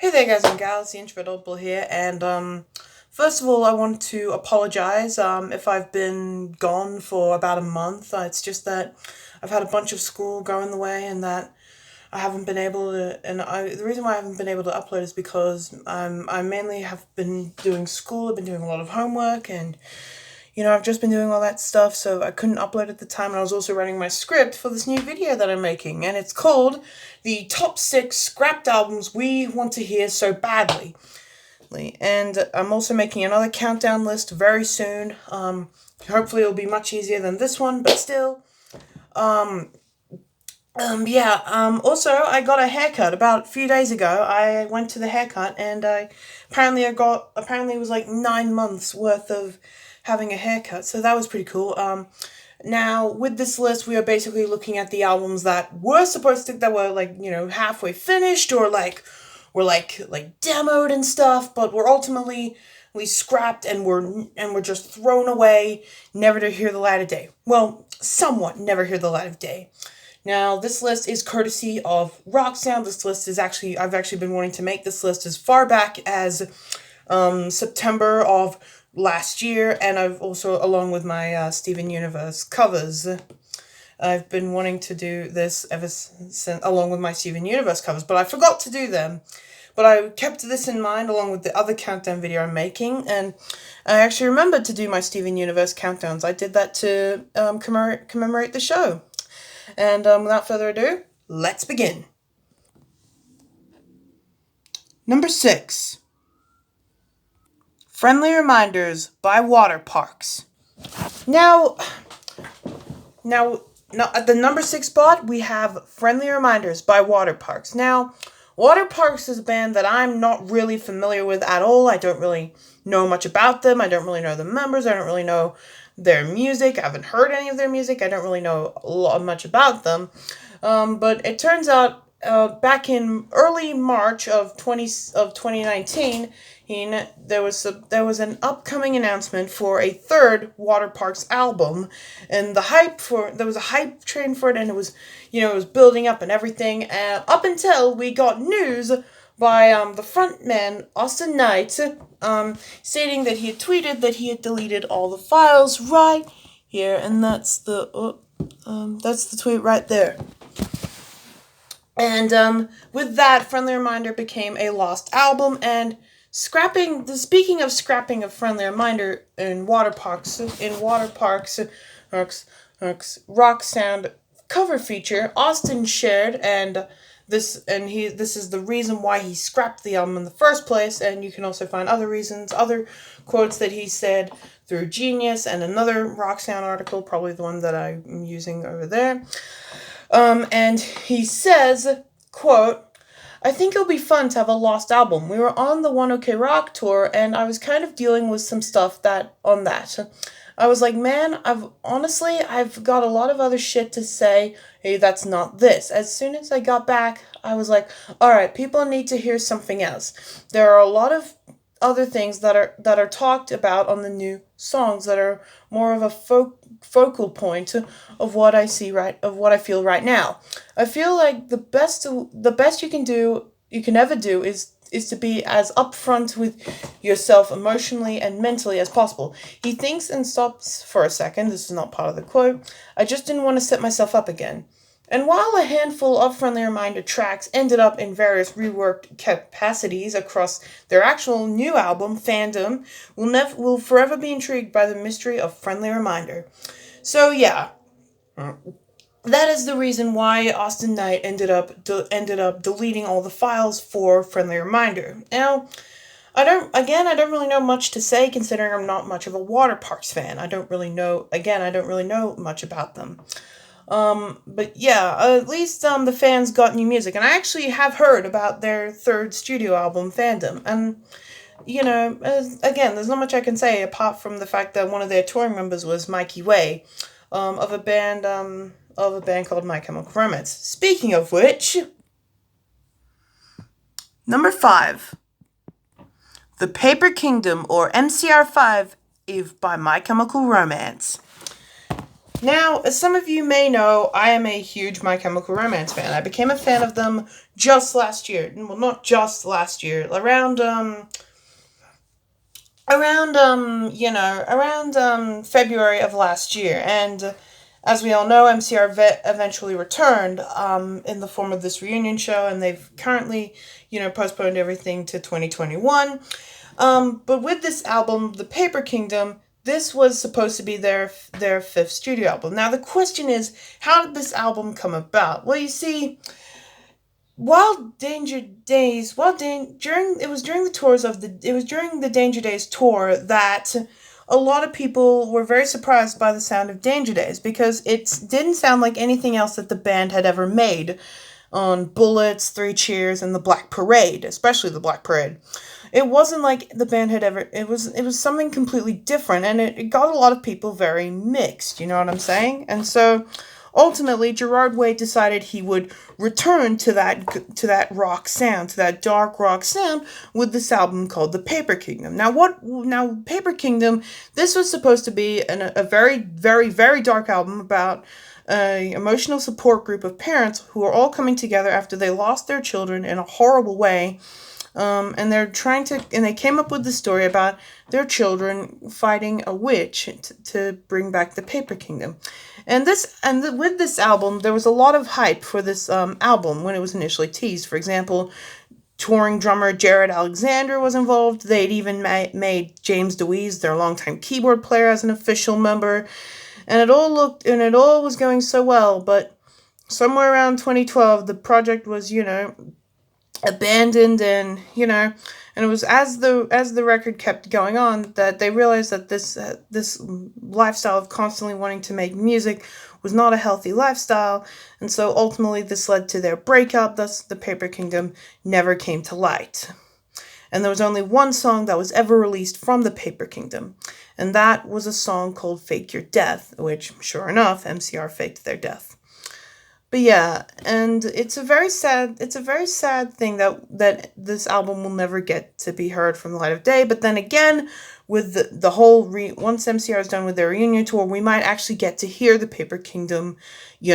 Hey there, guys and gals, the Introvertible here, and first of all, I want to apologize if I've been gone for about a month. It's just that I've had a bunch of school going the way, and that I haven't been able to. The reason why I haven't been able to upload is because I mainly have been doing school. I've been doing a lot of homework, and I've just been doing all that stuff, so I couldn't upload at the time, and I was also writing my script for this new video that I'm making, and it's called The Top 6 Scrapped Albums We Want to Hear So Badly. And I'm also making another countdown list very soon. Hopefully it'll be much easier than this one, but still. Also, I got a haircut about a few days ago. I went to the haircut, and apparently it was like 9 months worth of having a haircut, so that was pretty cool. Now, with this list, we are basically looking at the albums that were like, halfway finished, or were demoed and stuff, but were ultimately scrapped and were just thrown away, never to hear the light of day. Well, somewhat never hear the light of day. Now, this list is courtesy of Rocksound. I've actually been wanting to make this list as far back as September of last year, and I've also, along with my Steven Universe covers, I've been wanting to do this ever since, along with my Steven Universe covers, but I forgot to do them. But I kept this in mind along with the other countdown video I'm making, and I actually remembered to do my Steven Universe countdowns. I did that to commemorate the show. And without further ado, let's begin. Number 6. Friendly Reminders by Water Parks. Now, at the number 6 spot, we have Friendly Reminders by Water Parks. Now, Water Parks is a band that I'm not really familiar with at all. I don't really know much about them. I don't really know the members. I don't really know their music. I haven't heard any of their music. I don't really know much about them. But it turns out back in early March of 2019, there was an upcoming announcement for a third Water Parks album, and there was a hype train for it, and it was building up and everything, up until we got news by the frontman Austin Knight, stating that he had tweeted that he had deleted all the files right here, and that's the tweet right there. And with that, Friendly Reminder became a lost album, and speaking of scrapping of Friendly Reminder in Water Parks Rock Sound cover feature, Austin shared, and this is the reason why he scrapped the album in the first place, and you can also find other quotes that he said through Genius and another Rock Sound article, probably the one that I'm using over there. And he says, quote, "I think it'll be fun to have a lost album. We were on the One OK Rock tour, and I was kind of dealing with some stuff that. I was like, man, I've got a lot of other shit to say. Hey, that's not this. As soon as I got back, I was like, alright, people need to hear something else. There are a lot of other things that are talked about on the new songs that are more of a focal point of what I feel right now. I feel like the best you can ever do is to be as upfront with yourself emotionally and mentally as possible." He thinks and stops for a second. This is not part of the quote. "I just didn't want to set myself up again." And while a handful of Friendly Reminder tracks ended up in various reworked capacities across their actual new album, fandom will forever be intrigued by the mystery of Friendly Reminder. So yeah, that is the reason why Austin Knight ended up deleting all the files for Friendly Reminder. Now, I don't really know much to say, considering I'm not much of a Water Parks fan. I don't really know much about them. But yeah, at least the fans got new music, and I actually have heard about their third studio album, Fandom, and again, there's not much I can say apart from the fact that one of their touring members was Mikey Way, of a band called My Chemical Romance. Speaking of which, number 5, The Paper Kingdom, or MCR5, by My Chemical Romance. Now, as some of you may know, I am a huge My Chemical Romance fan. I became a fan of them just last year. Well, not just last year. Around February of last year. And as we all know, MCR eventually returned in the form of this reunion show, and they've currently, postponed everything to 2021. But with this album, The Paper Kingdom, this was supposed to be their fifth studio album. Now the question is, how did this album come about? Well, you see, during the Danger Days tour that a lot of people were very surprised by the sound of Danger Days, because it didn't sound like anything else that the band had ever made on Bullets, Three Cheers, and the Black Parade, especially the Black Parade. It wasn't like the band had ever. It was something completely different, and it got a lot of people very mixed. You know what I'm saying? And so, ultimately, Gerard Way decided he would return to that rock sound, to that dark rock sound, with this album called The Paper Kingdom. Now, Paper Kingdom. This was supposed to be a very, very, very dark album about an emotional support group of parents who are all coming together after they lost their children in a horrible way. And they came up with the story about their children fighting a witch to bring back the Paper Kingdom. With this album, there was a lot of hype for this album when it was initially teased. For example, touring drummer Jared Alexander was involved. They'd even made James DeWeese, their longtime keyboard player, as an official member. And it all was going so well, but somewhere around 2012, the project was, abandoned, and it was as the record kept going on that they realized that this lifestyle of constantly wanting to make music was not a healthy lifestyle, and so ultimately this led to their breakup. Thus, the Paper Kingdom never came to light. And there was only one song that was ever released from the Paper Kingdom, and that was a song called Fake Your Death, which, sure enough, MCR faked their death. But yeah, and it's a very sad thing that this album will never get to be heard from the light of day. But then again, with the whole once MCR is done with their reunion tour, we might actually get to hear the Paper Kingdom, we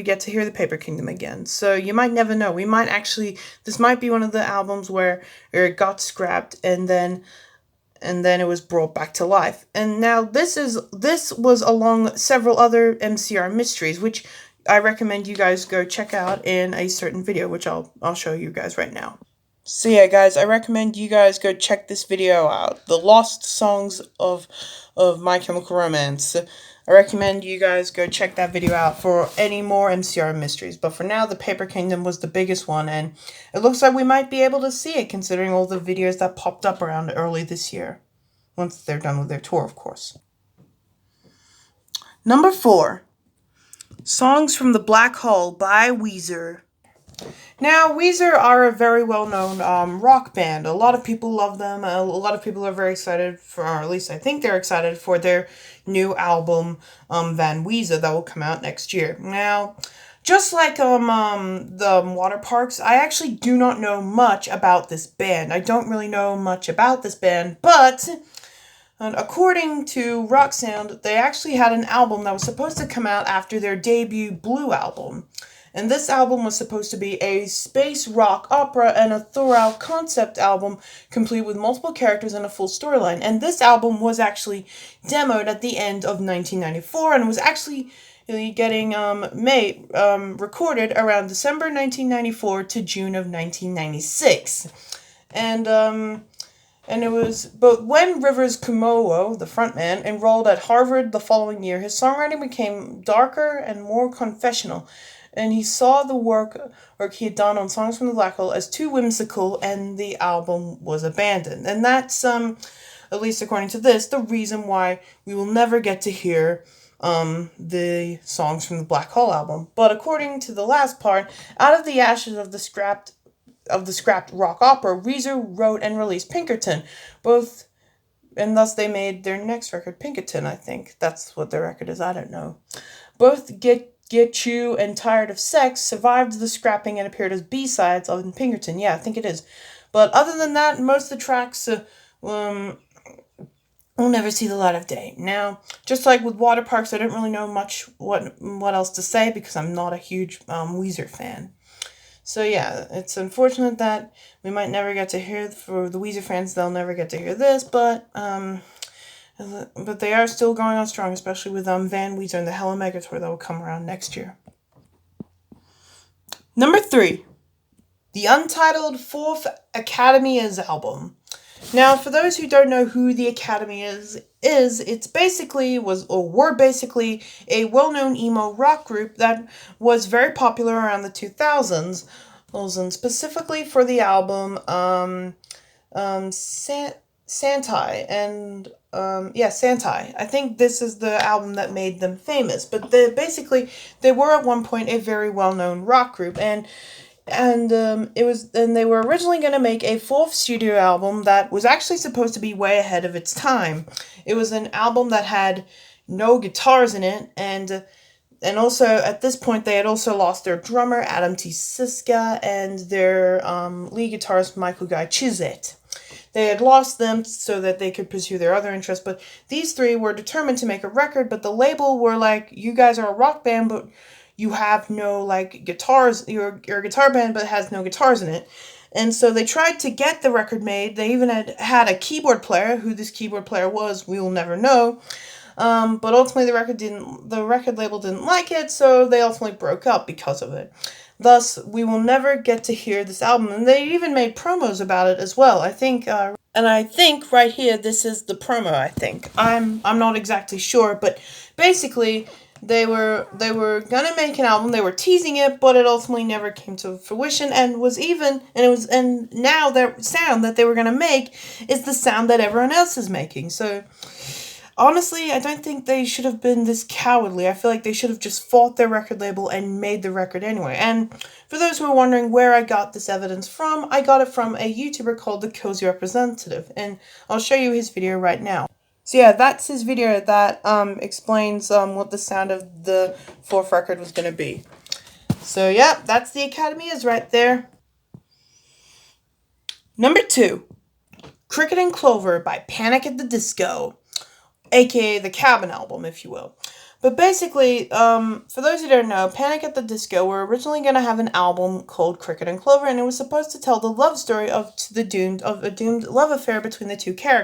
get to hear the Paper Kingdom again. So you might never know. This might be one of the albums where it got scrapped and then it was brought back to life. And now this was along several other MCR mysteries, which I recommend you guys go check out in a certain video, which I'll show you guys right now. So yeah, guys, I recommend you guys go check this video out, The Lost Songs of My Chemical Romance. I recommend you guys go check that video out for any more MCR mysteries. But for now, the Paper Kingdom was the biggest one, and it looks like we might be able to see it, considering all the videos that popped up around early this year. Once they're done with their tour, of course. Number 4. Songs from the Black Hole by Weezer. Now, Weezer are a very well-known rock band. A lot of people love them. A lot of people are very excited for, or at least I think they're excited for their new album, Van Weezer, that will come out next year. Now, just like the Water Parks, I actually do not know much about this band. I don't really know much about this band, but according to Rock Sound, they actually had an album that was supposed to come out after their debut Blue album. And this album was supposed to be a space rock opera and a thorough concept album, complete with multiple characters and a full storyline. And this album was actually demoed at the end of 1994 and was actually getting recorded around December 1994 to June of 1996. And it was, but when Rivers Cuomo, the frontman, enrolled at Harvard the following year, his songwriting became darker and more confessional. And he saw the work he had done on Songs from the Black Hole as too whimsical, and the album was abandoned. And that's, at least according to this, the reason why we will never get to hear the Songs from the Black Hole album. But according to the last part, out of the ashes of the scrapped rock opera, Weezer wrote and released Pinkerton, and thus they made their next record, Pinkerton, I think. That's what their record is, I don't know. Both Get You and Tired of Sex survived the scrapping and appeared as B-sides on Pinkerton. Yeah, I think it is. But other than that, most of the tracks will never see the light of day. Now, just like with water parks, I don't really know much what else to say because I'm not a huge Weezer fan. So yeah, it's unfortunate that we might never get to hear, for the Weezer fans, they'll never get to hear this, but they are still going on strong, especially with Van Weezer and the Hella Mega Tour that will come around next year. Number 3, the untitled 4th Academy Is album. Now, for those who don't know who the Academy is it's basically were basically a well-known emo rock group that was very popular around the 2000s, and specifically for the album Santai and Santai. I think this is the album that made them famous. But they were at one point a very well-known rock group, and they were originally going to make a 4th studio album that was actually supposed to be way ahead of its time. It was an album that had no guitars in it, and also at this point they had also lost their drummer Adam T. Siska and their lead guitarist Michael Guy Chizet. They had lost them so that they could pursue their other interests, but these three were determined to make a record, but the label were like, you guys are a rock band, but you have no, like, guitars. You're a guitar band, but it has no guitars in it. And so they tried to get the record made. They even had a keyboard player. Who this keyboard player was, we will never know. But ultimately the record label didn't like it, so they ultimately broke up because of it. Thus, we will never get to hear this album. And they even made promos about it as well. I think right here, this is the promo, I think. I'm not exactly sure, but basically they were gonna make an album. They were teasing it, but it ultimately never came to fruition, and now the sound that they were gonna make is the sound that everyone else is making. So honestly, I don't think they should have been this cowardly. I feel like they should have just fought their record label and made the record anyway. And for those who are wondering where I got this evidence from, I got it from a YouTuber called The Cozy Representative, and I'll show you his video right now. So yeah, that's his video that explains what the sound of the 4th record was going to be. So yeah, that's the Academy Is right there. Number 2, Cricket and Clover by Panic at the Disco, aka the Cabin album, if you will. But basically, for those who don't know, Panic at the Disco were originally going to have an album called Cricket and Clover, and it was supposed to tell the love story of a doomed love affair between the two characters.